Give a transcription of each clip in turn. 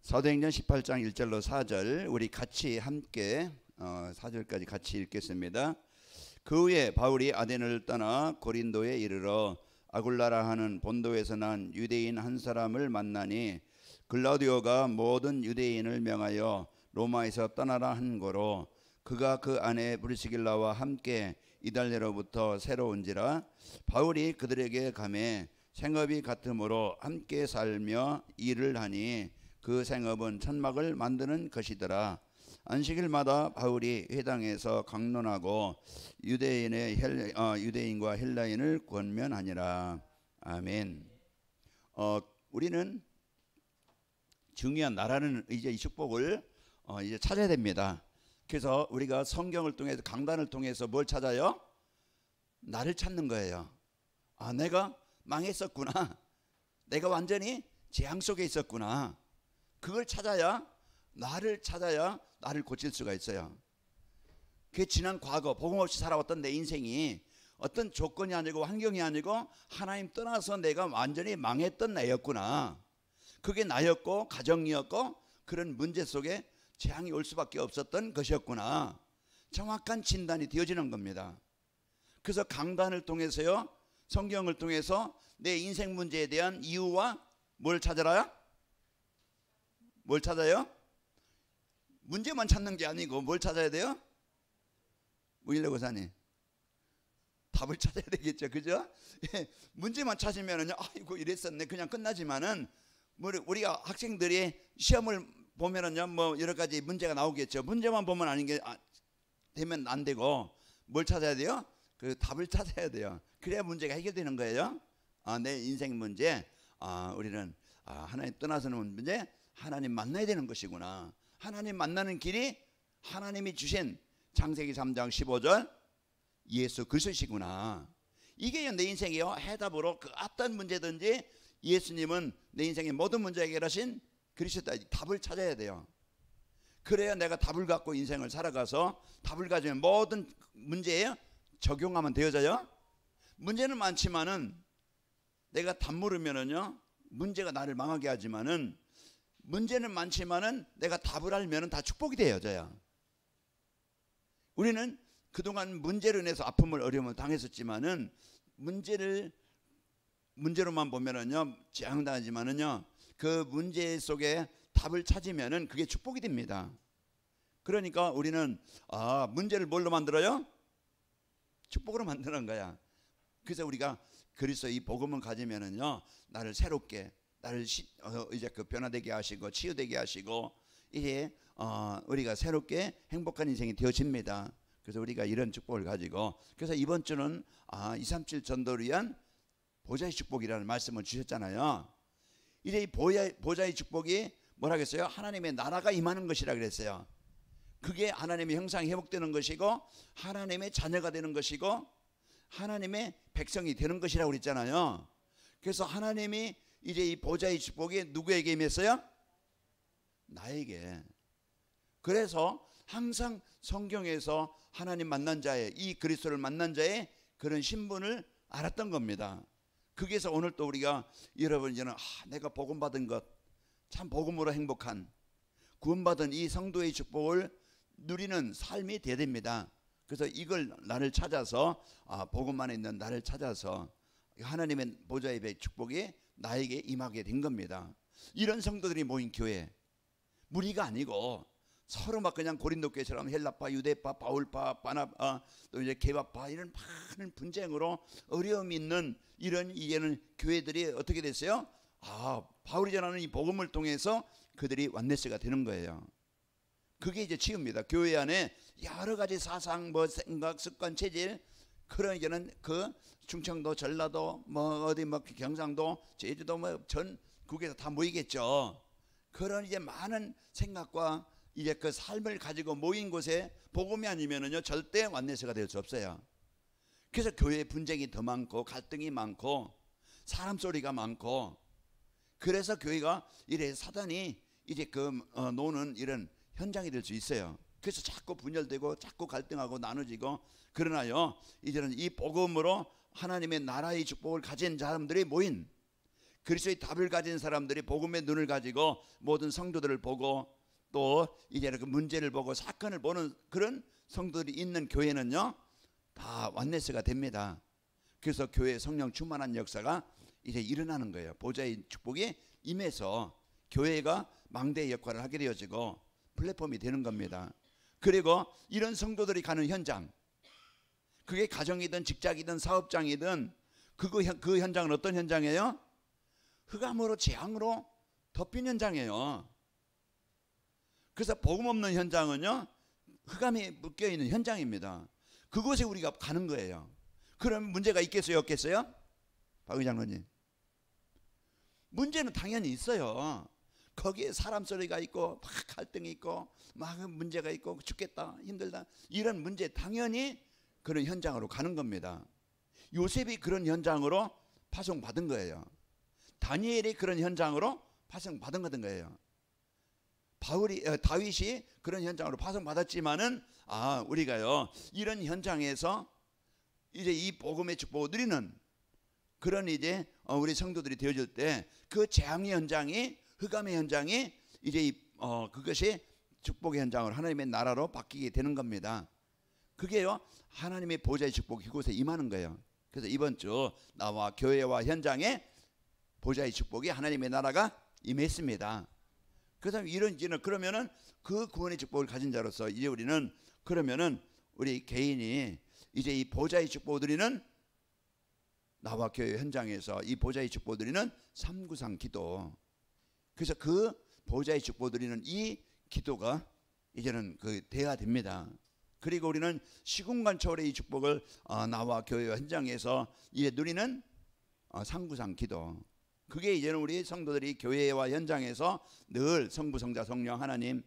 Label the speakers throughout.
Speaker 1: 사도행전 18장 1절로 4절 우리 같이 함께 4절까지 같이 읽겠습니다. 그 후에 바울이 아덴을 떠나 고린도에 이르러 아굴라라 하는 본도에서 난 유대인 한 사람을 만나니 글라우디오가 모든 유대인을 명하여 로마에서 떠나라 한 거로 그가 그 아내 브리스길라와 함께 이달리아로부터 새로 온지라 바울이 그들에게 가매 생업이 같으므로 함께 살며 일을 하니 그 생업은 천막을 만드는 것이더라. 안식일마다 바울이 회당에서 강론하고 유대인과 헬라인을 권면하니라. 아멘. 우리는 중요한 나라는 이제 이 축복을 이제 찾아야 됩니다. 그래서 우리가 성경을 통해서 강단을 통해서 뭘 찾아요? 나를 찾는 거예요. 아, 내가 망했었구나. 내가 완전히 재앙 속에 있었구나. 그걸 찾아야 나를 고칠 수가 있어요. 그 지난 과거 복음 없이 살아왔던 내 인생이 어떤 조건이 아니고 환경이 아니고 하나님 떠나서 내가 완전히 망했던 나였구나. 그게 나였고 가정이었고 그런 문제 속에 재앙이 올 수밖에 없었던 것이었구나. 정확한 진단이 되어지는 겁니다. 그래서 강단을 통해서요, 성경을 통해서 내 인생 문제에 대한 이유와 뭘 찾아라? 뭘 찾아요? 문제만 찾는 게 아니고 뭘 찾아야 돼요? 무일래 고사님, 답을 찾아야 되겠죠, 그죠? 문제만 찾으면은요, 아이고 이랬었네 그냥 끝나지만은 우리가 학생들이 시험을 보면은요, 뭐 여러 가지 문제가 나오겠죠. 문제만 보면 아닌 게 되면 안 되고 뭘 찾아야 돼요? 그 답을 찾아야 돼요. 그래야 문제가 해결되는 거예요. 내 인생 문제, 우리는 하나님 떠나서는 문제, 하나님 만나야 되는 것이구나. 하나님 만나는 길이 하나님이 주신 창세기 3장 15절 예수 그리스도시구나. 이게 내 인생이요 해답으로 그 어떤 문제든지 예수님은 내 인생의 모든 문제 해결하신 그리스도다. 답을 찾아야 돼요. 그래야 내가 답을 갖고 인생을 살아가서 답을 가지면 모든 문제에 적용하면 되어져요. 문제는 많지만은 내가 답 물으면은요 문제가 나를 망하게 하지만은 문제는 많지만은 내가 답을 알면은 다 축복이 되어져요. 우리는 그동안 문제로 인해서 아픔을 어려움을 당했었지만은 문제로만 보면은요 재앙당하지만은요 그 문제 속에 답을 찾으면은 그게 축복이 됩니다. 그러니까 우리는 문제를 뭘로 만들어요? 축복으로 만드는 거야. 그래서 우리가 그리스도 이 복음을 가지면은요 나를 새롭게 나를 이제 그 변화되게 하시고 치유되게 하시고 이제 우리가 새롭게 행복한 인생이 되어집니다. 그래서 우리가 이런 축복을 가지고 그래서 이번 주는 237 전도를 위한 보좌의 축복이라는 말씀을 주셨잖아요. 이제 이 보좌의 축복이 뭐라겠어요? 하나님의 나라가 임하는 것이라 그랬어요. 그게 하나님의 형상이 회복되는 것이고 하나님의 자녀가 되는 것이고 하나님의 백성이 되는 것이라고 그랬잖아요. 그래서 하나님이 이제 이 보좌의 축복이 누구에게 임했어요? 나에게. 그래서 항상 성경에서 하나님 만난 자의 이 그리스도를 만난 자의 그런 신분을 알았던 겁니다. 거기에서 오늘 또 우리가 여러분 이제는 내가 복음 받은 것 참 복음으로 행복한 구원받은 이 성도의 축복을 누리는 삶이 되어야 됩니다. 그래서 이걸 나를 찾아서 복음 안에 있는 나를 찾아서 하나님의 보좌의 축복이 나에게 임하게 된 겁니다. 이런 성도들이 모인 교회 무리가 아니고 서로 막 그냥 고린도 교회처럼 헬라파, 유대파, 바울파, 또 이제 개바파 이런 많은 분쟁으로 어려움이 있는 이런 이제는 교회들이 어떻게 됐어요? 바울이 전하는 이 복음을 통해서 그들이 완네스가 되는 거예요. 그게 이제 치유입니다. 교회 안에 여러 가지 사상, 생각, 습관, 체질 그런 이제는 그 충청도, 전라도, 경상도, 제주도 전국에서 다 모이겠죠. 그런 이제 많은 생각과 이제 그 삶을 가지고 모인 곳에 복음이 아니면은요 절대 완네스가 될 수 없어요. 그래서 교회에 분쟁이 더 많고 갈등이 많고 사람 소리가 많고 그래서 교회가 이래 사단이 이제 노는 이런 현장이 될 수 있어요. 그래서 자꾸 분열되고 자꾸 갈등하고 나눠지고 그러나요 이제는 이 복음으로 하나님의 나라의 축복을 가진 사람들이 모인 그리스도의 답을 가진 사람들이 복음의 눈을 가지고 모든 성도들을 보고 또 이제 그 문제를 보고 사건을 보는 그런 성도들이 있는 교회는요 다 완네스가 됩니다. 그래서 교회에 성령 충만한 역사가 이제 일어나는 거예요. 보좌의 축복이 임해서 교회가 망대의 역할을 하게 되어지고 플랫폼이 되는 겁니다. 그리고 이런 성도들이 가는 현장, 그게 가정이든 직장이든 사업장이든 그 현장은 어떤 현장이에요? 흑암으로 재앙으로 덮인 현장이에요. 그래서 복음 없는 현장은요 흑암이 묶여있는 현장입니다. 그곳에 우리가 가는 거예요. 그럼 문제가 있겠어요 없겠어요? 박 의장님, 문제는 당연히 있어요. 거기에 사람 소리가 있고 막 갈등이 있고 막 문제가 있고 죽겠다 힘들다 이런 문제 당연히 그런 현장으로 가는 겁니다. 요셉이 그런 현장으로 파송받은 거예요. 다니엘이 그런 현장으로 파송받은 거예요. 다윗이 그런 현장으로 파송받았지만은 우리가요 이런 현장에서 이제 이 복음의 축복을 누리는 그런 이제 우리 성도들이 되어질 때 그 재앙의 현장이 흑암의 현장이 이제 그것이 축복의 현장으로 하나님의 나라로 바뀌게 되는 겁니다. 그게요 하나님의 보좌의 축복이 그곳에 임하는 거예요. 그래서 이번 주 나와 교회와 현장에 보좌의 축복이 하나님의 나라가 임했습니다. 그래서 그러면은 그 구원의 축복을 가진 자로서 이제 우리는 그러면은 우리 개인이 이제 이 보좌의 축복을 누리는 나와 교회 현장에서 이 보좌의 축복을 누리는 삼구상 기도. 그래서 그 보좌의 축복을 누리는 이 기도가 이제는 돼야 됩니다. 그리고 우리는 시공간 초월의 이 축복을 나와 교회 현장에서 이제 누리는 상구상 기도. 그게 이제는 우리 성도들이 교회와 현장에서 늘 성부 성자 성령 하나님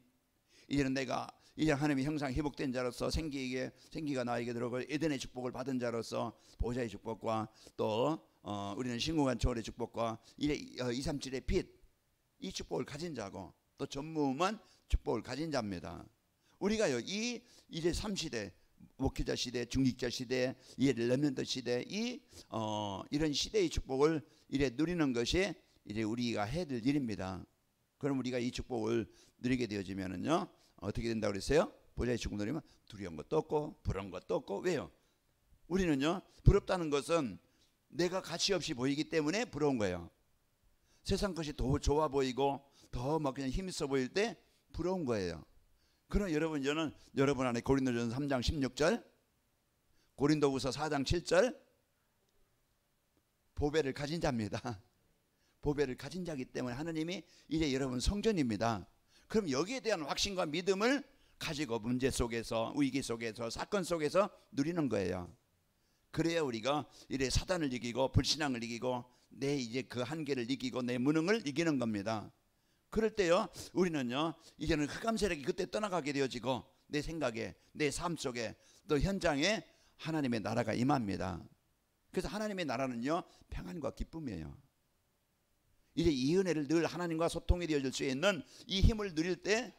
Speaker 1: 이제는 내가 이제 하나님의 형상 회복된 자로서 생기가 나에게 들어오고 에덴의 축복을 받은 자로서 보좌의 축복과 또 우리는 신공간 초월의 축복과 이제 237의 빛 이 축복을 가진 자고 또 전무후무한 축복을 가진 자입니다. 우리가요 이 이제 3시대 목회자 시대, 중직자 시대, 이 렘넌트 시대 이런 시대의 축복을 이제 누리는 것이 이제 우리가 해야 될 일입니다. 그럼 우리가 이 축복을 누리게 되어지면은요 어떻게 된다고 그랬어요? 보좌의 축복 누리면 두려운 것도 없고 부러운 것도 없고. 왜요? 우리는요 부럽다는 것은 내가 가치 없이 보이기 때문에 부러운 거예요. 세상 것이 더 좋아 보이고 더 막 그냥 힘있어 보일 때 부러운 거예요. 그럼 저는 여러분 안에 고린도전서 3장 16절, 고린도후서 4장 7절 보배를 가진 자입니다. 보배를 가진 자이기 때문에 하나님이 이제 여러분 성전입니다. 그럼 여기에 대한 확신과 믿음을 가지고 문제 속에서 위기 속에서 사건 속에서 누리는 거예요. 그래야 우리가 이래 사단을 이기고 불신앙을 이기고 내 이제 그 한계를 이기고 내 무능을 이기는 겁니다. 그럴 때요 우리는요 이제는 흑암 세력이 그때 떠나가게 되어지고 내 생각에 내 삶 속에 또 현장에 하나님의 나라가 임합니다. 그래서 하나님의 나라는요 평안과 기쁨이에요. 이제 이 은혜를 늘 하나님과 소통이 되어질 수 있는 이 힘을 누릴 때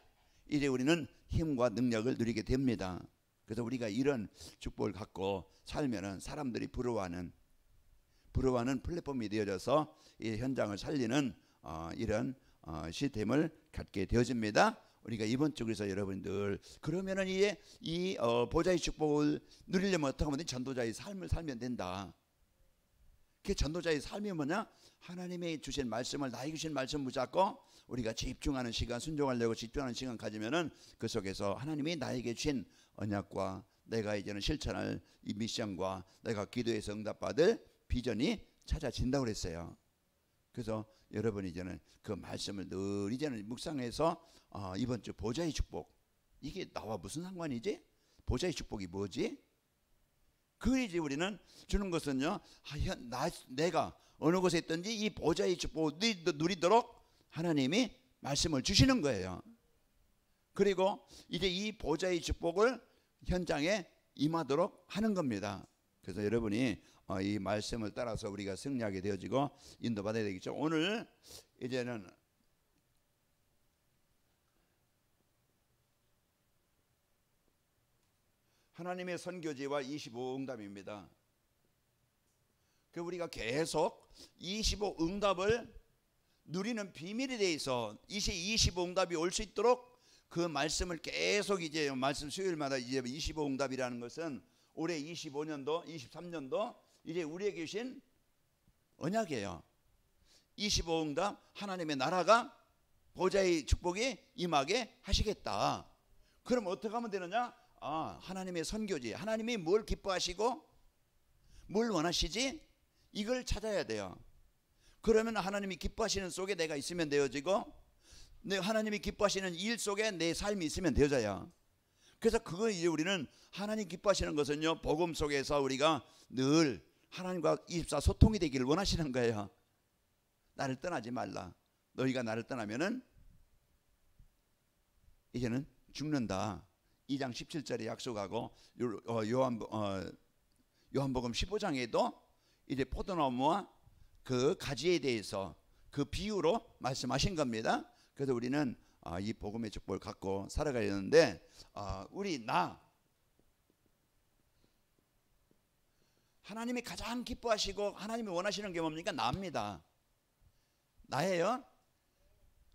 Speaker 1: 이제 우리는 힘과 능력을 누리게 됩니다. 그래서 우리가 이런 축복을 갖고 살면은 사람들이 부러워하는 플랫폼이 되어져서 이 현장을 살리는 이런 시스템을 갖게 되어집니다. 우리가 이번 주 그래서 여러분들 그러면은 이 보좌의 축복을 누리려면 어떻게 하면 전도자의 삶을 살면 된다. 그 전도자의 삶이 뭐냐? 하나님의 주신 말씀을 나에게 주신 말씀 붙잡고 우리가 집중하는 시간 순종하려고 집중하는 시간 가지면은 그 속에서 하나님이 나에게 주신 언약과 내가 이제는 실천할 이 미션과 내가 기도해서 응답받을 비전이 찾아진다고 그랬어요. 그래서 여러분 이제는 그 말씀을 늘 이제는 묵상해서 이번 주 보좌의 축복 이게 나와 무슨 상관이지? 보좌의 축복이 뭐지? 그 이제 우리는 주는 것은요 내가 어느 곳에 있든지 이 보좌의 축복을 누리도록 하나님이 말씀을 주시는 거예요. 그리고 이제 이 보좌의 축복을 현장에 임하도록 하는 겁니다. 그래서 여러분이 이 말씀을 따라서 우리가 승리하게 되어지고 인도받아야 되겠죠. 오늘 이제는 하나님의 선교지와 25응답입니다. 그 우리가 계속 25 응답을 누리는 비밀에 대해서 25 응답이 올 수 있도록 그 말씀을 계속 이제 말씀 수요일마다 이제 25 응답이라는 것은 올해 25년도 23년도 이제 우리에게 주신 언약이에요. 25 응답, 하나님의 나라가 보좌의 축복이 임하게 하시겠다. 그럼 어떻게 하면 되느냐? 하나님의 선교지, 하나님이 뭘 기뻐하시고 뭘 원하시지? 이걸 찾아야 돼요. 그러면 하나님이 기뻐하시는 속에 내가 있으면 되어지고, 하나님이 기뻐하시는 일 속에 내 삶이 있으면 되어져요. 그래서 그거 이제 우리는 하나님 기뻐하시는 것은요, 복음 속에서 우리가 늘 하나님과 24 소통이 되기를 원하시는 거예요. 나를 떠나지 말라. 너희가 나를 떠나면은 이제는 죽는다. 2장 17절에 약속하고 요한복음 15장에도 이제 포도나무와 그 가지에 대해서 그 비유로 말씀하신 겁니다. 그래서 우리는 이 복음의 축복을 갖고 살아가야 되는데, 하나님이 가장 기뻐하시고 하나님이 원하시는 게 뭡니까? 나입니다. 나예요.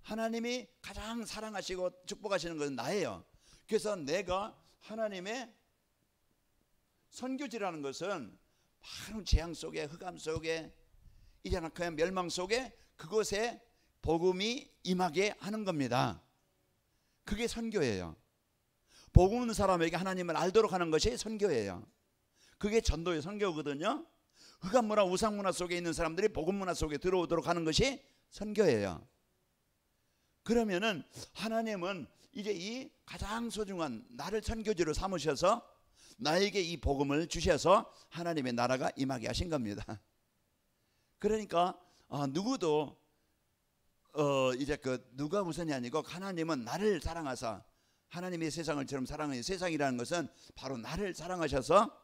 Speaker 1: 하나님이 가장 사랑하시고 축복하시는 것은 나예요. 그래서 내가 하나님의 선교지라는 것은 바로 재앙 속에, 흑암 속에, 이제는 그냥 멸망 속에 그곳에 복음이 임하게 하는 겁니다. 그게 선교예요. 복음 있는 사람에게 하나님을 알도록 하는 것이 선교예요. 그게 전도의 선교거든요. 흑암 문화, 우상 문화 속에 있는 사람들이 복음 문화 속에 들어오도록 하는 것이 선교예요. 그러면은 하나님은 이제 이 가장 소중한 나를 선교지로 삼으셔서 나에게 이 복음을 주셔서 하나님의 나라가 임하게 하신 겁니다. 그러니까 누구도 이제 누가 우선이 아니고 하나님은 나를 사랑하사, 하나님의 세상을처럼 사랑하는 세상이라는 것은 바로 나를 사랑하셔서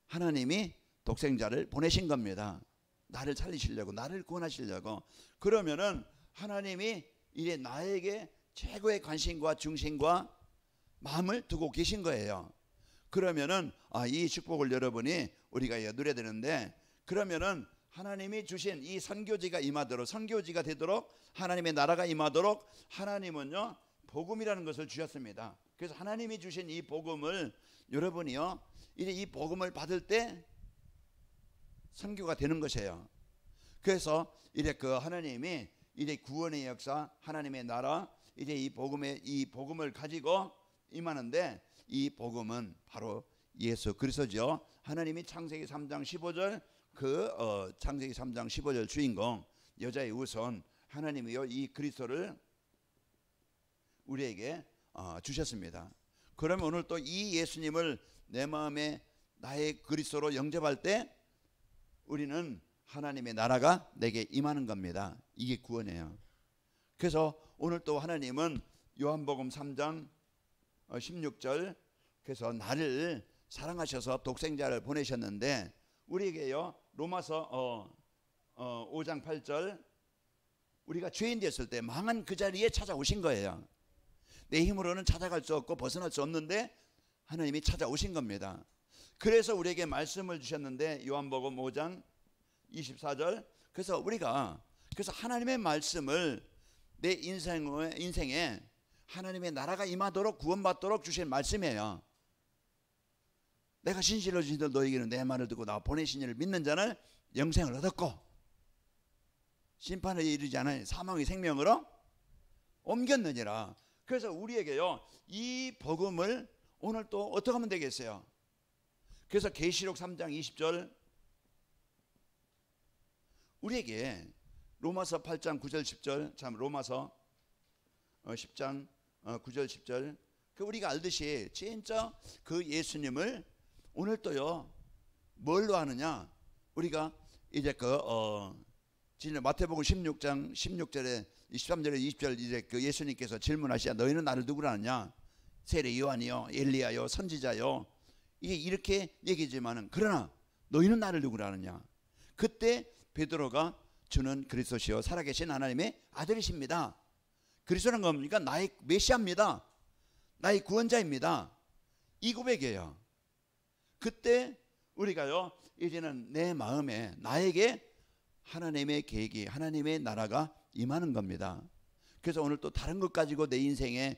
Speaker 1: 하나님이 독생자를 보내신 겁니다. 나를 살리시려고, 나를 구원하시려고. 그러면은 하나님이 이제 나에게 최고의 관심과 중심과 마음을 두고 계신 거예요. 그러면은 이 축복을 여러분이 우리가 누려야 되는데, 그러면은 하나님이 주신 이 선교지가 임하도록, 선교지가 되도록, 하나님의 나라가 임하도록 하나님은요 복음이라는 것을 주셨습니다. 그래서 하나님이 주신 이 복음을 여러분이요 이제 이 복음을 받을 때 선교가 되는 것이에요. 그래서 이제 하나님이 이제 구원의 역사, 하나님의 나라, 이제 이 복음을 가지고 임하는데, 이 복음은 바로 예수 그리스도죠. 하나님이 창세기 3장 15절 창세기 3장 15절 주인공 여자의 우선 하나님이요 이 그리스도를 우리에게 주셨습니다. 그러면 오늘 또 이 예수님을 내 마음에 나의 그리스도로 영접할 때 우리는 하나님의 나라가 내게 임하는 겁니다. 이게 구원이에요. 그래서 오늘 또 하나님은 요한복음 3장 16절, 그래서 나를 사랑하셔서 독생자를 보내셨는데, 우리에게요 로마서 5장 8절, 우리가 죄인 됐을 때 망한 그 자리에 찾아오신 거예요. 내 힘으로는 찾아갈 수 없고 벗어날 수 없는데 하나님이 찾아오신 겁니다. 그래서 우리에게 말씀을 주셨는데, 요한복음 5장 24절, 그래서 하나님의 말씀을 내 인생에 하나님의 나라가 임하도록 구원받도록 주신 말씀이에요. 내가 신실로 주신 너에게는 내 말을 듣고 나 보내신 이를 믿는 자는 영생을 얻었고 심판에 이르지 않은 사망의 생명으로 옮겼느니라. 그래서 우리에게요 이 복음을 오늘 또 어떻게 하면 되겠어요? 그래서 계시록 3장 20절, 우리에게 로마서 8장 9절 10절, 참 로마서 10장 9절 10절, 우리가 알듯이 진짜 그 예수님을 오늘 또요 뭘로 하느냐? 우리가 이제 진짜 마태복음 16장 16절에 23절에 20절 이제 예수님께서 질문하시자 너희는 나를 누구라 하느냐? 세례 요한이요, 엘리야요, 선지자요, 이게 이렇게 얘기지만은 그러나 너희는 나를 누구라 하느냐? 그때 베드로가 주는 그리스도시요 살아계신 하나님의 아들이십니다. 그리스도는 뭡니까? 나의 메시아입니다. 나의 구원자입니다. 이 고백이에요. 그때 우리가요 이제는 내 마음에 나에게 하나님의 계획이, 하나님의 나라가 임하는 겁니다. 그래서 오늘 또 다른 것 가지고 내 인생의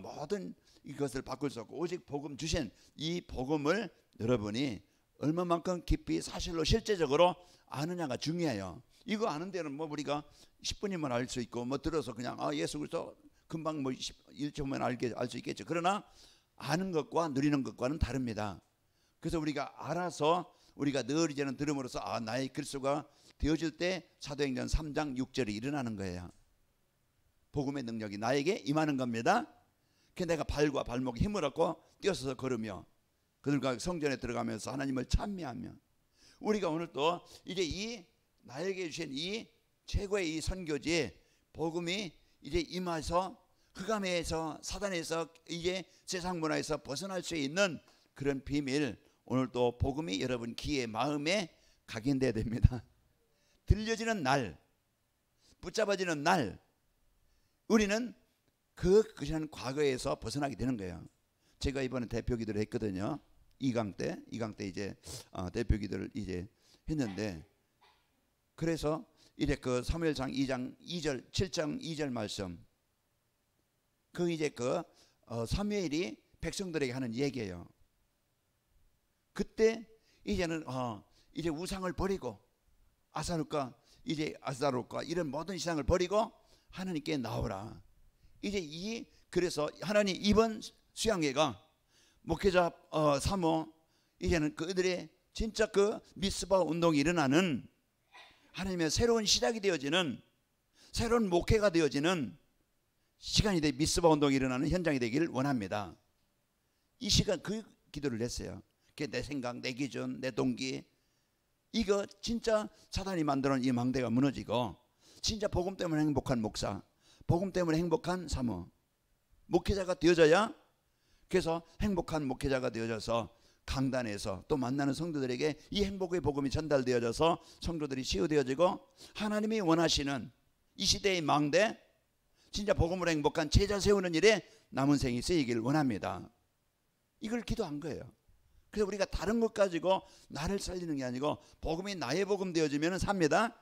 Speaker 1: 모든 이것을 바꿀 수 없고 오직 복음 주신 이 복음을 여러분이 얼마만큼 깊이 사실로 실제적으로 아느냐가 중요해요. 이거 아는 데는 뭐 우리가 10분이면 알 수 있고 뭐 들어서 그냥 예수 그리스도 금방 뭐 1초면 알 수 있겠죠. 그러나 아는 것과 누리는 것과는 다릅니다. 그래서 우리가 알아서 우리가 늘 이제는 들음으로써 나의 그리스도가 되어질 때 사도행전 3장 6절이 일어나는 거예요. 복음의 능력이 나에게 임하는 겁니다. 그 내가 발과 발목에 힘을 얻고 뛰어서서 걸으며 그들과 성전에 들어가면서 하나님을 찬미하며 우리가 오늘 또 이제 이 나에게 주신 이 최고의 이 선교지 복음이 이제 임해서 흑암에서 사단에서 이제 세상 문화에서 벗어날 수 있는 그런 비밀, 오늘 또 복음이 여러분 귀에 마음에 각인돼야 됩니다. 들려지는 날, 붙잡아지는 날 우리는 그것은 과거에서 벗어나게 되는 거예요. 제가 이번에 대표 기도를 했거든요. 2강 때 이제 대표 기도를 이제 했는데, 그래서 이제 그 사무엘상 2장 2절 7장 2절 말씀, 그 이제 그 사무엘이 백성들에게 하는 얘기예요. 그때 이제는 이제 우상을 버리고 아사롯과 이런 모든 신앙을 버리고 하나님께 나오라. 이제 그래서 하나님 이번 수양회가 목회자 사모 이제는 그들의 진짜 그 미스바 운동이 일어나는 하나님의 새로운 시작이 되어지는 새로운 목회가 되어지는 시간이 돼 미스바 운동이 일어나는 현장이 되기를 원합니다. 이 시간 그 기도를 했어요. 그게 내 생각, 내 기준, 내 동기, 이거 진짜 사단이 만들어놓은 이 망대가 무너지고 진짜 복음 때문에 행복한 목사, 복음 때문에 행복한 사모, 목회자가 되어져야, 그래서 행복한 목회자가 되어져서 강단에서 또 만나는 성도들에게 이 행복의 복음이 전달되어져서 성도들이 치유되어지고 하나님이 원하시는 이 시대의 망대, 진짜 복음으로 행복한 제자 세우는 일에 남은 생이 쓰이길 원합니다. 이걸 기도한 거예요. 그래서 우리가 다른 것 가지고 나를 살리는 게 아니고 복음이 나의 복음 되어지면 삽니다.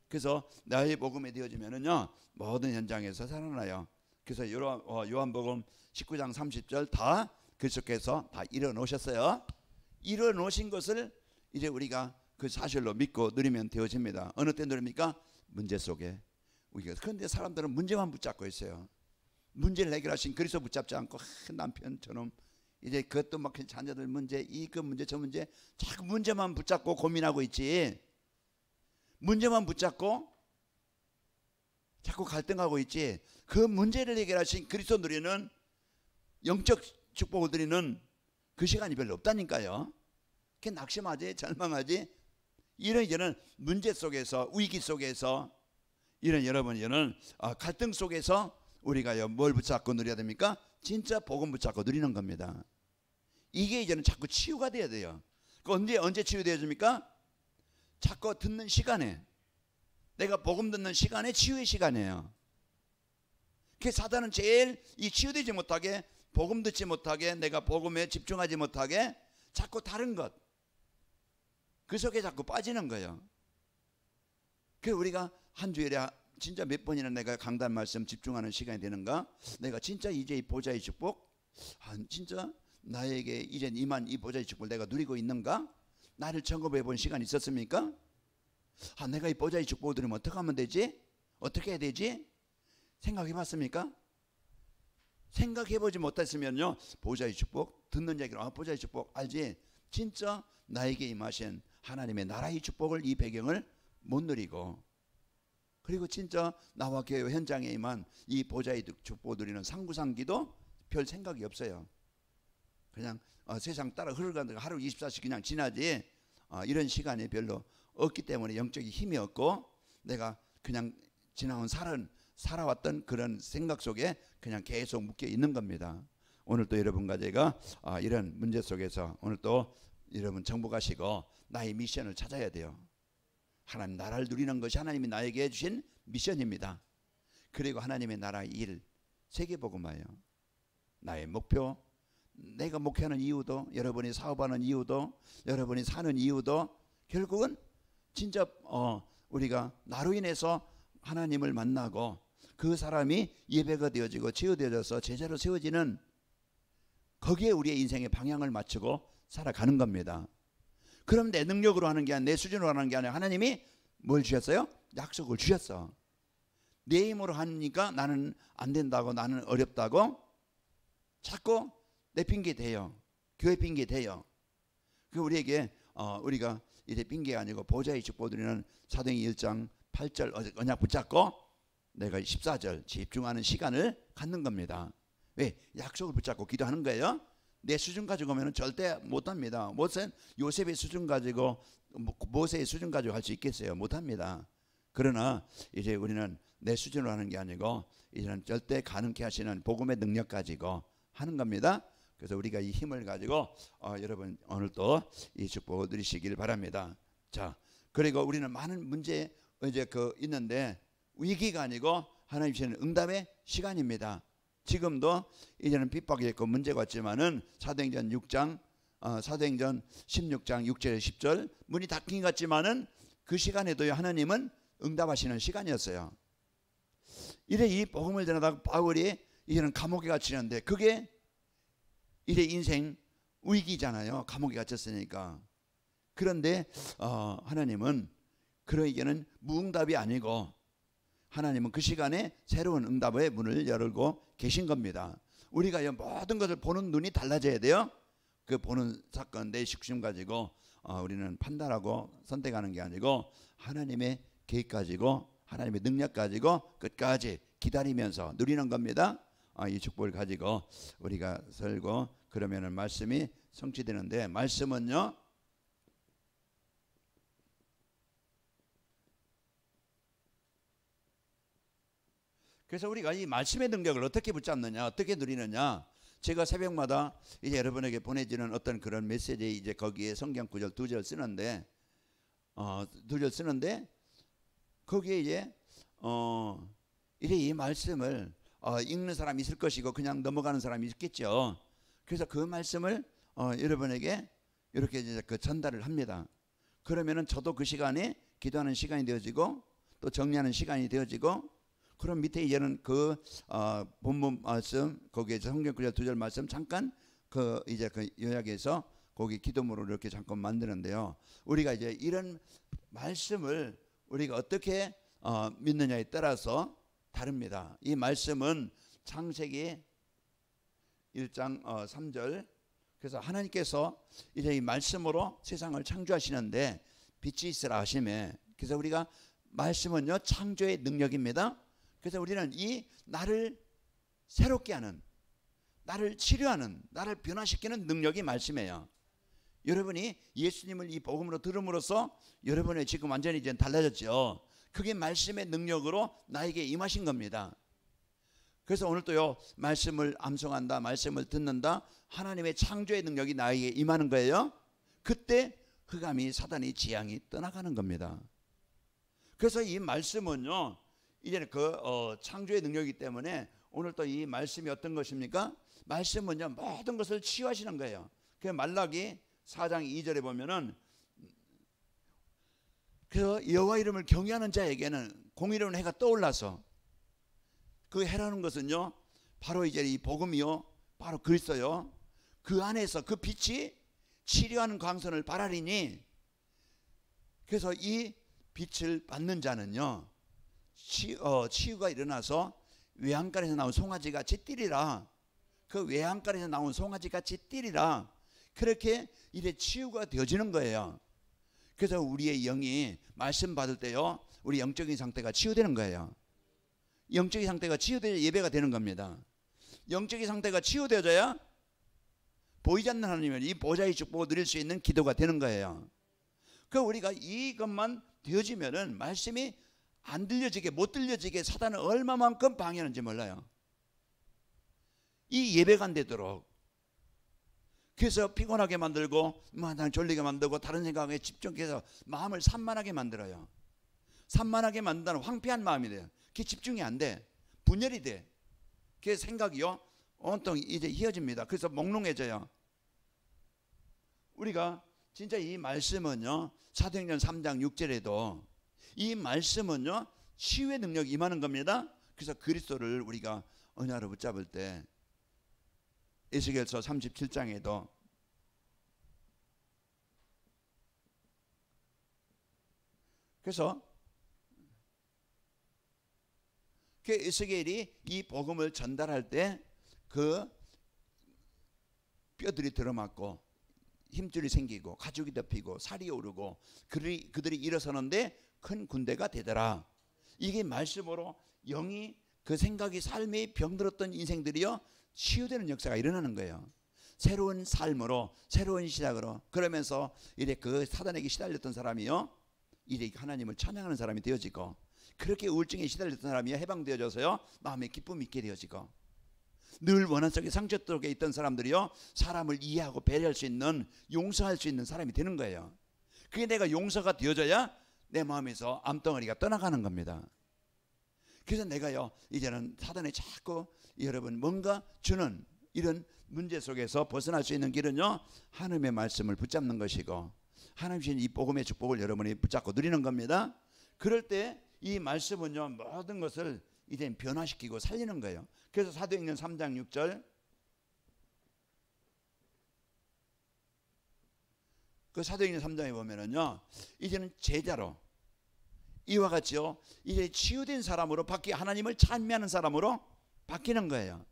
Speaker 1: 그래서 나의 복음이 되어지면은요 모든 현장에서 살아나요. 그래서 요한복음 19장 30절 다 그리스도께서 다 이뤄놓으셨어요. 이뤄놓으신 것을 이제 우리가 그 사실로 믿고 누리면 되어집니다. 어느 때 누립니까? 문제 속에. 그런데 사람들은 문제만 붙잡고 있어요. 문제를 해결하신 그리스도 붙잡지 않고 남편 저놈 이제 그것도 막 자녀들 문제, 그 문제 저 문제, 자꾸 문제만 붙잡고 고민하고 있지. 문제만 붙잡고 자꾸 갈등하고 있지. 그 문제를 해결하신 그리스도 누리는 영적 축복을 드리는 그 시간이 별로 없다니까요. 그게 낙심하지, 절망하지. 이런 문제 속에서, 위기 속에서, 여러분 갈등 속에서 우리가 뭘 붙잡고 누려야 됩니까? 진짜 복음 붙잡고 누리는 겁니다. 이게 이제는 자꾸 치유가 돼야 돼요. 언제 치유되어집니까? 자꾸 듣는 시간에, 내가 복음 듣는 시간에 치유의 시간이에요. 그 사단은 제일 이 치유되지 못하게, 복음 듣지 못하게, 내가 복음에 집중하지 못하게 자꾸 다른 것, 그 속에 자꾸 빠지는 거예요. 그래서 우리가 한 주일에 진짜 몇 번이나 내가 강단 말씀 집중하는 시간이 되는가? 내가 진짜 이제 이 보좌의 축복, 진짜 나에게 이제 임한 이 보좌의 축복을 내가 누리고 있는가? 나를 점검해 본 시간이 있었습니까? 내가 이 보좌의 축복을 누리면 어떻게 하면 되지? 어떻게 해야 되지? 생각해 봤습니까? 생각해 보지 못했으면요 보좌의 축복 듣는 얘기로 보좌의 축복 알지? 진짜 나에게 임하신 하나님의 나라의 축복을, 이 배경을 못 누리고, 그리고 진짜 나와 교회 현장에 임한 이 보좌의 축복을 누리는 상부상기도 별 생각이 없어요. 그냥 세상 따라 흘러가는 하루 24시 그냥 지나지, 이런 시간이 별로 없기 때문에 영적인 힘이 없고 내가 그냥 지나온 살아왔던 그런 생각 속에 그냥 계속 묶여 있는 겁니다. 오늘 또 여러분과 제가 이런 문제 속에서 오늘 또 여러분 정복하시고 나의 미션을 찾아야 돼요. 하나님 나라를 누리는 것이 하나님이 나에게 주신 미션입니다. 그리고 하나님의 나라의 일, 세계복음화예요. 나의 목표, 내가 목회하는 이유도, 여러분이 사업하는 이유도, 여러분이 사는 이유도 결국은 진짜 우리가 나로 인해서 하나님을 만나고 그 사람이 예배가 되어지고 치유되어져서 제자로 세워지는, 거기에 우리의 인생의 방향을 맞추고 살아가는 겁니다. 그럼 내 능력으로 하는 게 아니라, 내 수준으로 하는 게 아니라 하나님이 뭘 주셨어요? 약속을 주셨어. 내 힘으로 하니까 나는 안 된다고, 나는 어렵다고 자꾸 내 핑계 대요. 교회 핑계 대요. 그 우리에게 우리가 이제 핑계가 아니고 보좌의 축복을 드리는 사도행전 1장 8절 언약 붙잡고 내가 14절 집중하는 시간을 갖는 겁니다. 왜? 약속을 붙잡고 기도하는 거예요. 내 수준 가지고 오면 절대 못합니다. 요셉의 수준 가지고, 모세의 수준 가지고 할 수 있겠어요? 못합니다. 그러나 이제 우리는 내 수준으로 하는 게 아니고 이제는 절대 가능케 하시는 복음의 능력 가지고 하는 겁니다. 그래서 우리가 이 힘을 가지고 여러분 오늘도 이 축복을 누리시길 바랍니다. 자, 그리고 우리는 많은 문제 이제 있는데 위기가 아니고 하나님 주시는 응답의 시간입니다. 지금도 이제는 핍박이 있고 문제가 있지만은 사도행전 16장 6절 10절 문이 닫힌 것 같지만은 그 시간에도요 하나님은 응답하시는 시간이었어요. 이래 이 복음을 전하다가 바울이 이제는 감옥에 갇히는데, 그게 이래 인생 위기잖아요. 감옥에 갇혔으니까. 그런데 하나님은 그에게는 무응답이 아니고 하나님은 그 시간에 새로운 응답의 문을 열고 계신 겁니다. 우리가 모든 것을 보는 눈이 달라져야 돼요. 그 보는 사건 내 식심 가지고 우리는 판단하고 선택하는 게 아니고 하나님의 계획 가지고 하나님의 능력 가지고 끝까지 기다리면서 누리는 겁니다. 이 축복을 가지고 우리가 살고 그러면은 말씀이 성취되는데, 말씀은요 그래서 우리가 이 말씀의 능력을 어떻게 붙잡느냐, 어떻게 누리느냐, 제가 새벽마다 이제 여러분에게 보내지는 어떤 그런 메시지, 이제 거기에 성경 구절 2절 쓰는데 2절 쓰는데 거기에 이제 이래 이 말씀을 읽는 사람이 있을 것이고 그냥 넘어가는 사람이 있겠죠. 그래서 그 말씀을 여러분에게 이렇게 이제 전달을 합니다. 그러면은 저도 그 시간에 기도하는 시간이 되어지고 또 정리하는 시간이 되어지고, 그럼 밑에 이제는 본문 말씀 거기에 성경 구절 2절 말씀 잠깐 이제 요약해서 거기 기도문으로 이렇게 잠깐 만드는데요. 우리가 이제 이런 말씀을 우리가 어떻게 믿느냐에 따라서 다릅니다. 이 말씀은 창세기 1장 3절, 그래서 하나님께서 이제 이 말씀으로 세상을 창조하시는데 빛이 있으라 하시매, 그래서 우리가 말씀은요 창조의 능력입니다. 그래서 우리는 이 나를 새롭게 하는, 나를 치료하는, 나를 변화시키는 능력이 말씀이에요. 여러분이 예수님을 이 복음으로 들음으로써 여러분의 지금 완전히 이제 달라졌죠. 그게 말씀의 능력으로 나에게 임하신 겁니다. 그래서 오늘도요 말씀을 암송한다, 말씀을 듣는다, 하나님의 창조의 능력이 나에게 임하는 거예요. 그때 흑암이, 사단이, 지향이 떠나가는 겁니다. 그래서 이 말씀은요 이제는 창조의 능력이기 때문에 오늘 또 이 말씀이 어떤 것입니까? 말씀은요 모든 것을 치유하시는 거예요. 그 말라기 4장 2절에 보면은 그 여호와 이름을 경외하는 자에게는 공의로운 해가 떠올라서, 그 해라는 것은요 바로 이제 이 복음이요 바로 그리스도요, 그 안에서 그 빛이 치료하는 광선을 발하리니, 그래서 이 빛을 받는 자는요 치유가 일어나서 외양간에서 나온 송아지 같이 뛰리라. 그 외양간에서 나온 송아지 같이 뛰리라. 그렇게 이래 치유가 되어지는 거예요. 그래서 우리의 영이 말씀 받을 때요 우리 영적인 상태가 치유되는 거예요. 영적인 상태가 치유되어 예배가 되는 겁니다. 영적인 상태가 치유되어져야 보이지 않는 하나님을 이 보좌의 축복을 누릴 수 있는 기도가 되는 거예요. 그 우리가 이것만 되어지면은 말씀이 안 들려지게, 못 들려지게 사단은 얼마만큼 방해하는지 몰라요. 이 예배가 안 되도록. 그래서 피곤하게 만들고 졸리게 만들고 다른 생각에 집중해서 마음을 산만하게 만들어요. 산만하게 만든다는 황폐한 마음이 돼요. 그게 집중이 안 돼. 분열이 돼. 그 생각이요 온통 이제 휘어집니다. 그래서 몽롱해져요. 우리가 진짜 이 말씀은요 사도행전 3장 6절에도 이 말씀은요 치유의 능력이 임하는 겁니다. 그래서 그리스도를 우리가 언약으로 붙잡을 때 에스겔서 37장에도 그래서 그 에스겔이 이 복음을 전달할 때 그 뼈들이 들어맞고 힘줄이 생기고 가죽이 덮이고 살이 오르고 그들이 일어서는데 큰 군대가 되더라. 이게 말씀으로 영이 그 생각이 삶이 병들었던 인생들이요 치유되는 역사가 일어나는 거예요. 새로운 삶으로 새로운 시작으로 그러면서 이제 그 사단에게 시달렸던 사람이요 이제 하나님을 찬양하는 사람이 되어지고 그렇게 우울증에 시달렸던 사람이 해방되어져서요 마음에 기쁨이 있게 되어지고 늘 원한 속에 상처 속에 있던 사람들이요 사람을 이해하고 배려할 수 있는 용서할 수 있는 사람이 되는 거예요. 그게 내가 용서가 되어져야 내 마음에서 암덩어리가 떠나가는 겁니다. 그래서 내가요 이제는 사단에 자꾸 여러분 뭔가 주는 이런 문제 속에서 벗어날 수 있는 길은요 하나님의 말씀을 붙잡는 것이고 하나님 주신 이 복음의 축복을 여러분이 붙잡고 누리는 겁니다. 그럴 때 이 말씀은요 모든 것을 이제 변화시키고 살리는 거예요. 그래서 사도행전 3장 6절 그 사도행전 3장에 보면은요 이제는 제자로 이와 같이요 이제 치유된 사람으로 바뀌 하나님을 찬미하는 사람으로 바뀌는 거예요.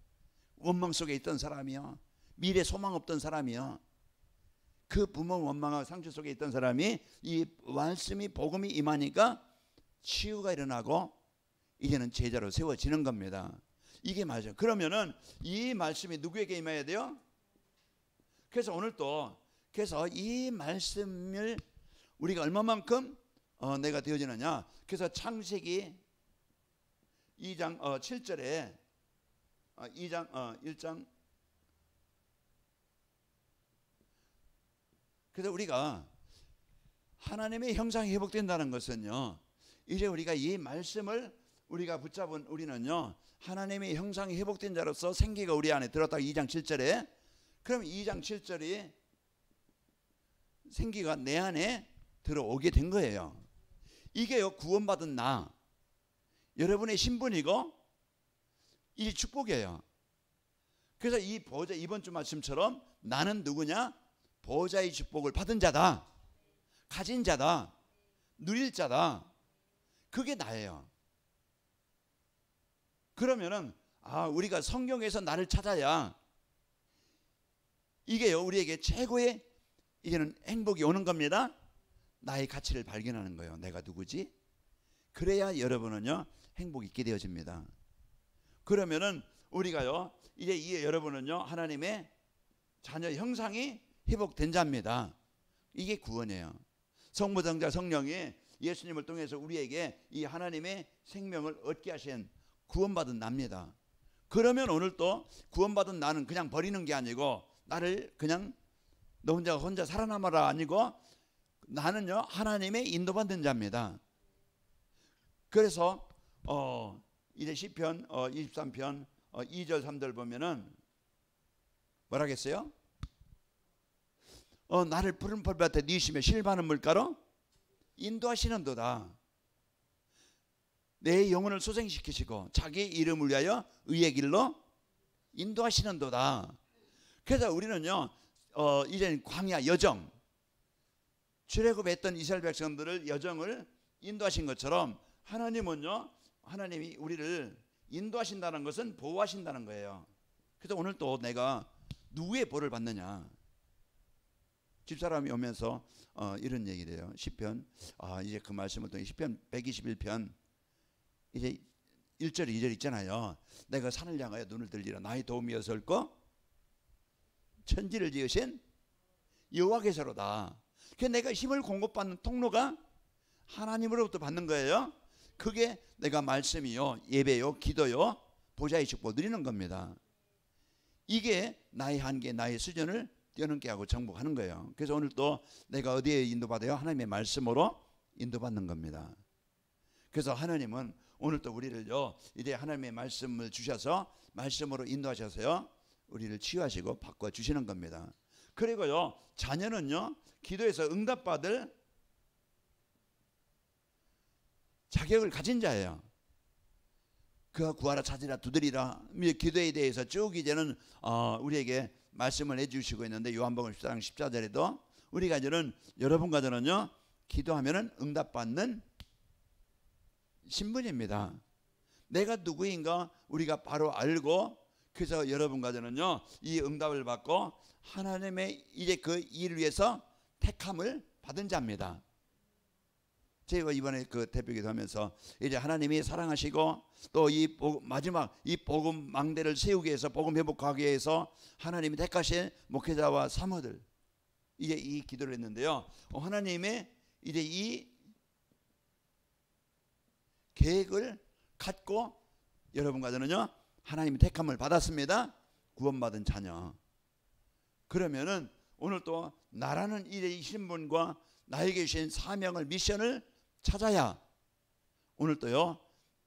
Speaker 1: 원망 속에 있던 사람이요 미래 소망 없던 사람이요 그 부모 원망하고 상처 속에 있던 사람이 이 말씀이 복음이 임하니까 치유가 일어나고 이제는 제자로 세워지는 겁니다. 이게 맞아요. 그러면은 이 말씀이 누구에게 임해야 돼요? 그래서 오늘 또 그래서 이 말씀을 우리가 얼마만큼 내가 되어지느냐. 그래서 창세기 2장 7절에 1장 그래서 우리가 하나님의 형상이 회복된다는 것은요 이제 우리가 이 말씀을 우리가 붙잡은 우리는요 하나님의 형상이 회복된 자로서 생기가 우리 안에 들었다. 2장 7절에 그럼 2장 7절이 생기가 내 안에 들어오게 된 거예요. 이게요 구원받은 나 여러분의 신분이고 이 축복이에요. 그래서 이 보좌 이번 주 말씀처럼 나는 누구냐? 보좌의 축복을 받은 자다. 가진 자다. 누릴 자다. 그게 나예요. 그러면은 우리가 성경에서 나를 찾아야 이게요 우리에게 최고의 이제는 행복이 오는 겁니다. 나의 가치를 발견하는 거예요. 내가 누구지? 그래야 여러분은요 행복이 있게 되어집니다. 그러면은 우리가요 이제 여러분은요 하나님의 자녀 형상이 회복된 자입니다. 이게 구원이에요. 성부 성자 성령이 예수님을 통해서 우리에게 이 하나님의 생명을 얻게 하신 구원받은 납니다. 그러면 오늘 또 구원받은 나는 그냥 버리는 게 아니고 나를 그냥 너 혼자 살아남아라 아니고 나는요 하나님의 인도받는 자입니다. 그래서 이제 시편 23편 2절 3절 보면은 뭐라겠어요? 나를 푸른 풀밭에 누이시며 실바는 물가로 인도하시는도다. 내 영혼을 소생시키시고 자기 이름을 위하여 의의 길로 인도하시는도다. 그래서 우리는요 이제 광야 여정 출애굽했던 이스라엘 백성들을 여정을 인도하신 것처럼 하나님은요 하나님이 우리를 인도하신다는 것은 보호하신다는 거예요. 그래서 오늘 또 내가 누구의 보호를 받느냐. 집사람이 오면서 이런 얘기를 해요. 시편 이제 그 말씀을 통해 시편 121편 이제 1절 2절 있잖아요. 내가 산을 향하여 눈을 들리라. 나의 도움이 어설고 천지를 지으신 여호와께서로다. 그래서 내가 힘을 공급받는 통로가 하나님으로부터 받는 거예요. 그게 내가 말씀이요 예배요 기도요 보좌의 축복 누리는 겁니다. 이게 나의 한계 나의 수준을 뛰어넘게 하고 정복하는 거예요. 그래서 오늘 또 내가 어디에 인도받아요? 하나님의 말씀으로 인도받는 겁니다. 그래서 하나님은 오늘 또 우리를요 이제 하나님의 말씀을 주셔서 말씀으로 인도하셔서요 우리를 치유하시고 바꿔주시는 겁니다. 그리고요 자녀는요 기도에서 응답받을 자격을 가진 자예요. 그가 구하라 찾으라 두드리라 기도에 대해서 쭉 이제는 우리에게 말씀을 해주시고 있는데 요한복음 14장 14절에도 우리가 이제는 여러분과 저는요 기도하면은 응답받는 신분입니다. 내가 누구인가 우리가 바로 알고 그래서 여러분과 저는요 이 응답을 받고 하나님의 이제 그 일을 위해서 택함을 받은 자입니다. 제가 이번에 그 대표기도 하면서 이제 하나님이 사랑하시고 또 이 마지막 이 복음 망대를 세우기 위해서 복음 회복하기 위해서 하나님이 택하신 목회자와 사모들 이제 이 기도를 했는데요. 하나님의 이제 이 계획을 갖고 여러분과 저는요 하나님의 택함을 받았습니다. 구원받은 자녀. 그러면은 오늘 또 나라는 이 신분과 나에게 주신 사명을 미션을 찾아야 오늘 또요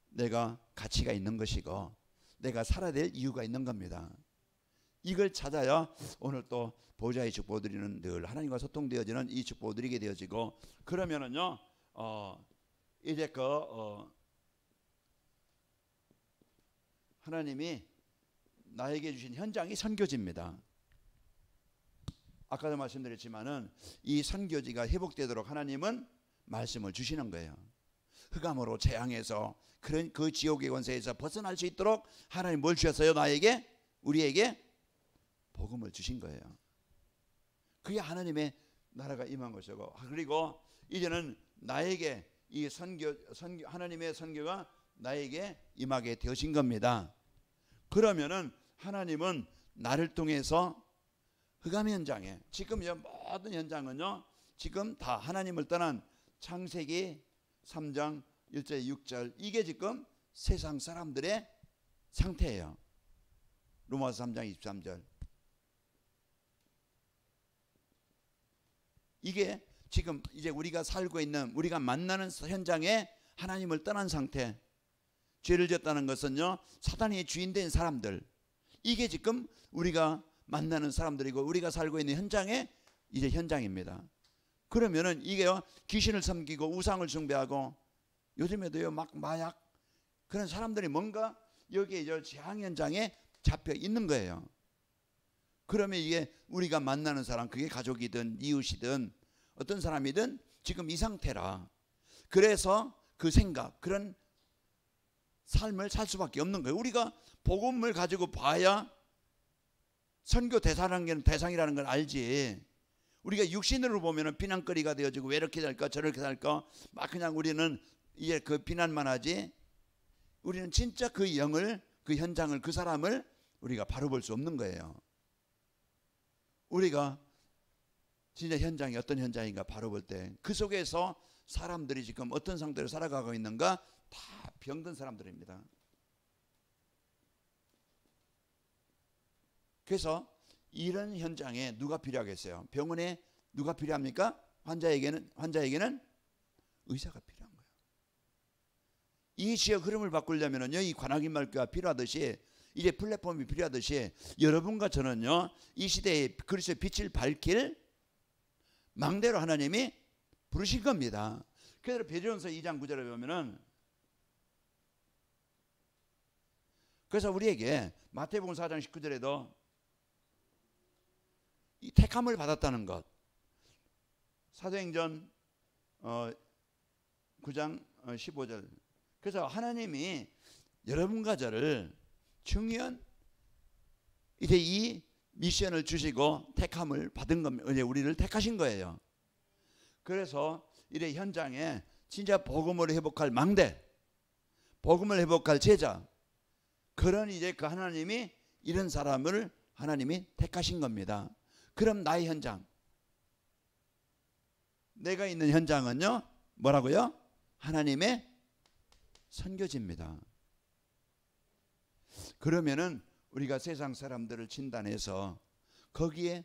Speaker 1: 내가 가치가 있는 것이고 내가 살아야 될 이유가 있는 겁니다. 이걸 찾아야 오늘 또 보좌의 축복을 드리는 늘 하나님과 소통되어지는 이 축복을 드리게 되어지고 그러면은요 이제 하나님이 나에게 주신 현장이 선교지입니다. 아까도 말씀드렸지만은 이 선교지가 회복되도록 하나님은 말씀을 주시는 거예요. 흑암으로 재앙해서 그런 그 지옥의 권세에서 벗어날 수 있도록 하나님 뭘 주셨어요? 나에게 우리에게 복음을 주신 거예요. 그게 하나님의 나라가 임한 것이고 그리고 이제는 나에게 이 선교 하나님의 선교가 나에게 임하게 되어진 겁니다. 그러면은 하나님은 나를 통해서 흑암 현장에 지금 모든 현장은요 지금 다 하나님을 떠난 창세기 3장 1절 6절 이게 지금 세상 사람들의 상태예요. 로마서 3장 23절 이게 지금 이제 우리가 살고 있는 우리가 만나는 현장에 하나님을 떠난 상태 죄를 지었다는 것은요 사단이 주인된 사람들 이게 지금 우리가 만나는 사람들이고 우리가 살고 있는 현장에 이제 현장입니다. 그러면은 이게요 귀신을 섬기고 우상을 숭배하고 요즘에도요 막 마약 그런 사람들이 뭔가 여기에 저 재앙 현장에 잡혀 있는 거예요. 그러면 이게 우리가 만나는 사람 그게 가족이든 이웃이든 어떤 사람이든 지금 이 상태라 그래서 그 생각 그런 삶을 살 수밖에 없는 거예요. 우리가 복음을 가지고 봐야 선교 대상이라는 걸 알지. 우리가 육신으로 보면은 비난거리가 되어지고 왜 이렇게 살까 저렇게 살까 막 그냥 우리는 이제 그 비난만 하지. 우리는 진짜 그 영을 그 현장을 그 사람을 우리가 바로 볼 수 없는 거예요. 우리가 진짜 현장이 어떤 현장인가 바로 볼 때 그 속에서 사람들이 지금 어떤 상태로 살아가고 있는가 다 병든 사람들입니다. 그래서 이런 현장에 누가 필요하겠어요? 병원에 누가 필요합니까? 환자에게는 의사가 필요한 거예요. 이 지역 흐름을 바꾸려면요, 이 관악인 말교가 필요하듯이 이제 플랫폼이 필요하듯이 여러분과 저는요, 이 시대에 그리스도의 빛을 밝힐 망대로 하나님이 부르신 겁니다. 그래서 베드로전서 2장 9절에 보면은 그래서 우리에게 마태복음 4장 19절에도 이 택함을 받았다는 것, 사도행전 9장 15절. 그래서 하나님이 여러분과 저를 중요한 이제 이 미션을 주시고 택함을 받은 겁니다. 이제 우리를 택하신 거예요. 그래서 이래 현장에 진짜 복음을 회복할 망대, 복음을 회복할 제자, 그런 이제 그 하나님이 이런 사람을 하나님이 택하신 겁니다. 그럼 나의 현장, 내가 있는 현장은요 뭐라고요? 하나님의 선교지입니다. 그러면은 우리가 세상 사람들을 진단해서 거기에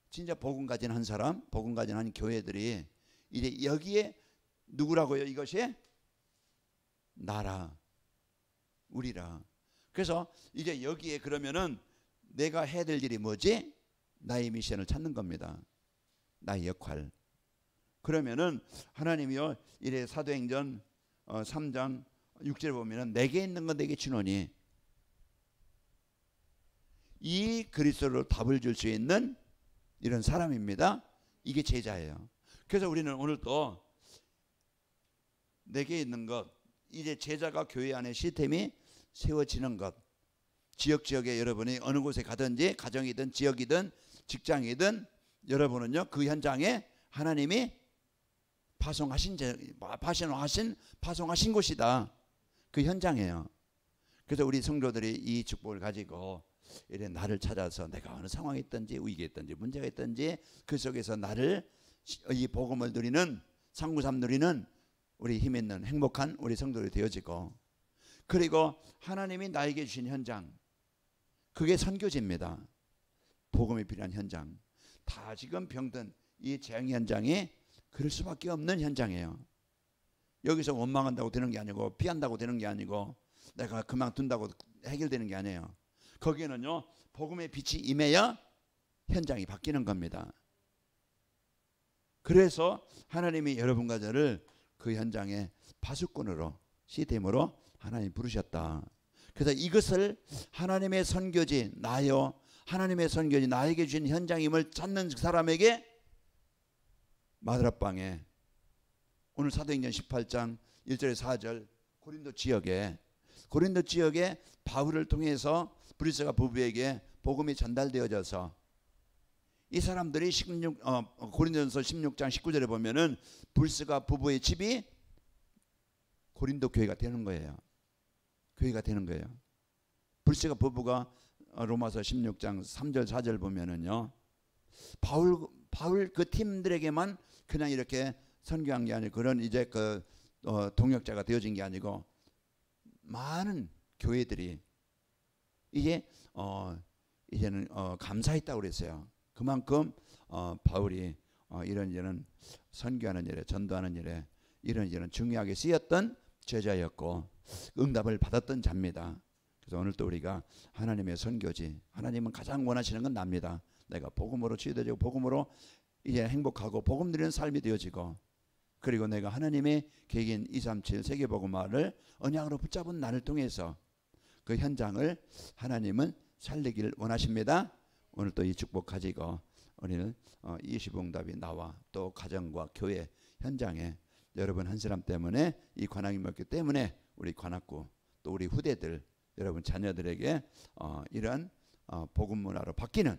Speaker 1: 진짜 복음 가진 한 사람, 복음 가진 한 교회들이 이제 여기에 누구라고요? 이것이 나라, 우리라. 그래서 이제 여기에 그러면은 내가 해야 될 일이 뭐지? 나의 미션을 찾는 겁니다. 나의 역할. 그러면은 하나님이요, 이래 사도행전 3장 6절에 보면은 내게 있는 건 내게 주노니, 이 그리스도로 답을 줄 수 있는 이런 사람입니다. 이게 제자예요. 그래서 우리는 오늘 또 내게 있는 것, 이제 제자가 교회 안에 시스템이 세워지는 것, 지역에 여러분이 어느 곳에 가든지, 가정이든 지역이든 직장이든 여러분은요 그 현장에 하나님이 파송하신 곳이다. 그 현장이에요. 그래서 우리 성도들이 이 축복을 가지고 이래 나를 찾아서 내가 어느 상황에 있든지 위기에 있든지 문제가 있든지 그 속에서 나를 이 복음을 누리는, 상구삼 누리는 우리 힘 있는 행복한 우리 성도들이 되어지고, 그리고 하나님이 나에게 주신 현장, 그게 선교지입니다. 복음이 필요한 현장. 다 지금 병든 이 재앙 현장이 그럴 수밖에 없는 현장이에요. 여기서 원망한다고 되는 게 아니고, 피한다고 되는 게 아니고, 내가 그만둔다고 해결되는 게 아니에요. 거기에는요 복음의 빛이 임해야 현장이 바뀌는 겁니다. 그래서 하나님이 여러분과 저를 그 현장에 파수꾼으로, 시스템으로 하나님 부르셨다. 그래서 이것을 하나님의 선교지 나요, 하나님의 선교지 나에게 주신 현장임을 찾는 사람에게 마드라방에, 오늘 사도행전 18장 1절에 4절 고린도 지역에 바울을 통해서 브리스가 부부에게 복음이 전달되어져서 이 사람들이 고린도전서 16장 19절에 보면은 브리스가 부부의 집이 고린도 교회가 되는 거예요. 교회가 되는 거예요. 브리스가 부부가 로마서 16장 3절 4절 보면은요 바울 그 팀들에게만 그냥 이렇게 선교한 게 아니고, 그런 이제 그 동역자가 되어진 게 아니고 많은 교회들이 이제는 감사했다고 그랬어요. 그만큼 바울이 이런 선교하는 일에, 전도하는 일에 이런 중요하게 쓰였던 제자였고 응답을 받았던 자입니다. 그래서 오늘 또 우리가 하나님의 선교지, 하나님은 가장 원하시는 건 납니다. 내가 복음으로 치유되고 복음으로 이제 행복하고 복음 누리는 삶이 되어지고, 그리고 내가 하나님의 계획인 237 세계복음화를 언약으로 붙잡은 나를 통해서 그 현장을 하나님은 살리기를 원하십니다. 오늘 또 이 축복 가지고 우리는 이시봉답이 나와 또 가정과 교회 현장에 여러분 한 사람 때문에 이 관악이 먹기 때문에 우리 관악구 또 우리 후대들 여러분 자녀들에게 이런 복음 문화로 바뀌는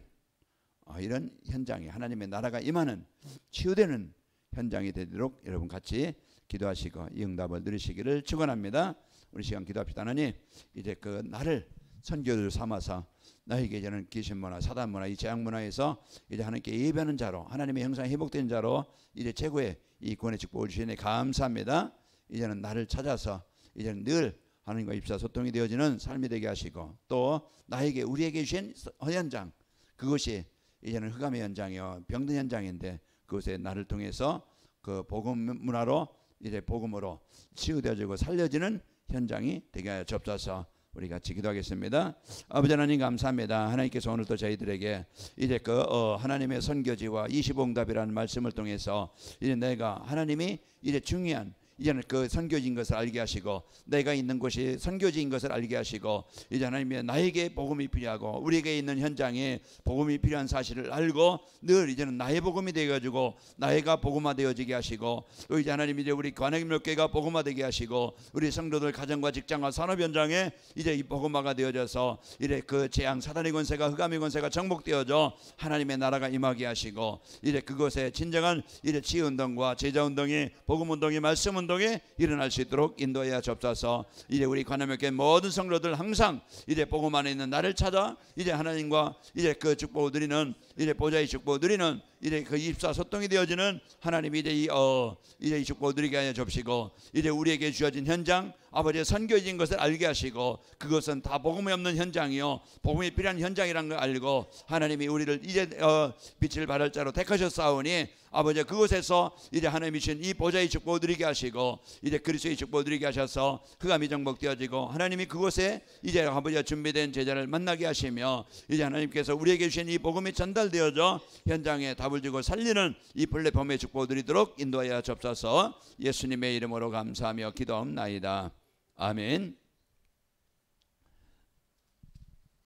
Speaker 1: 이런 현장에 하나님의 나라가 임하는 치유되는 현장이 되도록 여러분 같이 기도하시고 이 응답을 누리시기를 축원합니다. 우리 시간 기도합시다. 하나님, 이제 그 나를 선교를 삼아서 너에게 이제는 귀신 문화, 사단 문화, 이 재앙 문화에서 이제 하나님께 예배하는 자로, 하나님의 형상에 회복된 자로 이제 최고의 이 구원의 축복을 주시니 감사합니다. 이제는 나를 찾아서 이제는 늘 하나님과 입사소통이 되어지는 삶이 되게 하시고, 또 나에게 우리에게 주신 현장, 그것이 이제는 흑암의 현장이요 병든 현장인데 그것에 나를 통해서 그 복음 문화로 이제 복음으로 치유되어지고 살려지는 현장이 되게 하여 주옵소서. 우리 같이 기도하겠습니다. 아버지 하나님 감사합니다. 하나님께서 오늘 또 저희들에게 이제 그 하나님의 선교지와 25응답이라는 말씀을 통해서 이제 내가 하나님이 이제 중요한 이제는 그 선교지인 것을 알게 하시고, 내가 있는 곳이 선교지인 것을 알게 하시고, 이제 하나님의 나에게 복음이 필요하고 우리에게 있는 현장에 복음이 필요한 사실을 알고 늘 이제는 나의 복음이 되어가지고 나이가 복음화되어지게 하시고, 또 이제 하나님 이제 우리 관악임목교회가 복음화되게 하시고 우리 성도들 가정과 직장과 산업 현장에 이제 이 복음화가 되어져서 이제 그 재앙 사단의 권세가 흑암의 권세가 정복되어져 하나님의 나라가 임하게 하시고, 이제 그곳에 진정한 이제 치유운동과 제자운동이 복음운동이 말씀운동이 일어날 수 있도록 인도하여 주옵소서. 이제 우리 관악임목교회 모든 성도들 항상 이제 복음 안에 있는 나를 찾아 이제 하나님과 이제 그 축복을 누리는 이제 보좌의 축복을 누리는 이제 그 입사 소통이 되어지는 하나님이 이제 이 축복을 누리게 하여 주옵시고, 이제 우리에게 주어진 현장 아버지의 선교지인 것을 알게 하시고, 그것은 다 복음이 없는 현장이요 복음이 필요한 현장이라는 걸 알고 하나님이 우리를 이제 빛을 발할 자로 택하셨사오니 아버지 그곳에서 이제 하나님이 주신 이 보좌의 축복을 누리게 하시고 이제 그리스도의 축복을 누리게 하셔서 흑암이 정복되어지고 하나님이 그곳에 이제 아버지가 준비된 제자를 만나게 하시며, 이제 하나님께서 우리에게 주신 이 복음이 전달되어져 현장에 답을 답을 주고 살리는 이 플랫폼의 축복을 드리도록 인도하여 주옵소서. 예수님의 이름으로 감사하며 기도합나이다. 아멘.